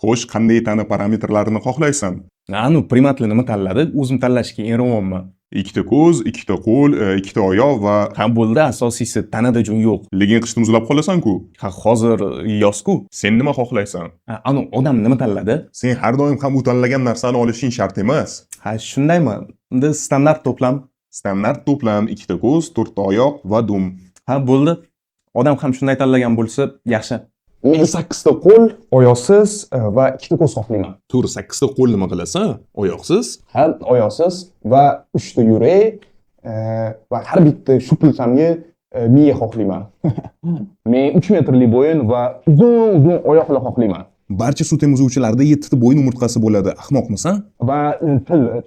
Xo'sh, qanday tana parametrlarini xohlaysan? Anu primatli nima tanladi? O'zim tanlashga erinmayapman. Ikkita ko'z, ikkita qo'l, ikkita oyoq va Ha bo'ldi, asosiysi tanada jun yo'q. lekin qishda muzlab qolasan-ku. Ha hozir yozku. Sen nima xohlaysan? Anu odam nima tanladi? Sen har doim ham u tanlagan narsani olishing shart emas. Ha shundaymi? Unda standart to'plam. Standart to'plam ikkita ko'z, to'rtta oyoq va dum. Ha bo'ldi. Odam ham shunday tanlagan bo'lsa, yaxshi. Men 8 ta qo'l, oyoqsiz va 2 ta ko'z xohlayman. Tur 8 ta qo'l nima qilasan? Oyoqsiz? Ha, oyoqsiz va 3 ta yurak va har bitta shupulsamga miya xohlayman. Men 3 metrli bo'yin va uzun oyoqlar xohlayman. Barcha suv temizuvchilarda 7 ta bo'yin umurtqasi bo'ladi. Ahmoqmisan? Va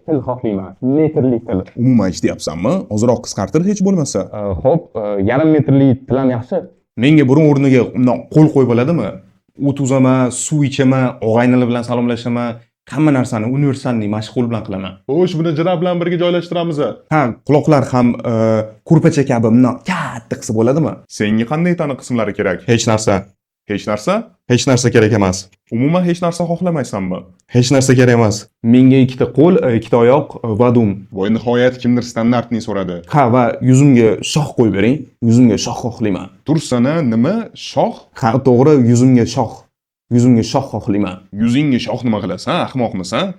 til xohlayman. Metrli til. Umuman aytyapsanmi? Ozroq qisqartir hech bo'lmasa. Xo'p, yarim metrli til ham yaxshi. Menga burun o'rniga undan qo'l qo'yib bo'ladimi? O't uzaman, suv ichaman, og'aynilar bilan salomlashaman, hamma narsani universalniy mashg'ul bilan qilaman. Xo'sh, buni jira bilan birga joylashtiramiz. Ha, quloqlar ham ko'rpacha kabi bundoq katta qilsa bo'ladimi? Senga qanday tana qismlari kerak? Hech narsa. Hech narsa? Hech narsa kerak emas. Umuman hech narsa xohlamaysanmi? Hech narsa kerak emas. Menga ikkita qo'l, ikkita oyoq va dum. Voy nihoyat kimdir standartni so'radi. Ha va yuzimga shoh qo'yib bering. Yuzimga shoh xohlayman. Tursana nima? Shoh? Ha, to'g'ri, yuzimga shoh. Yuzimga shoh xohlayman. Yuzingga shoh nima qilasan? Ahmoqmisan?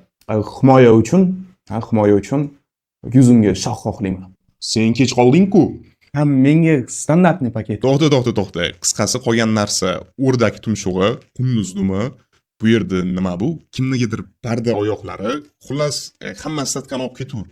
Himoya uchun yuzimga shoh xohlayman. Sen kech qolding-ku. Ha, menga standartniy paket. To'xta. Qisqasi qolgan narsa o'rdak tumshug'i, qunduz dumi, bu yerda nima bu? Kimnigadir parda oyoqlari, xullas hammasi satkan olib ketur.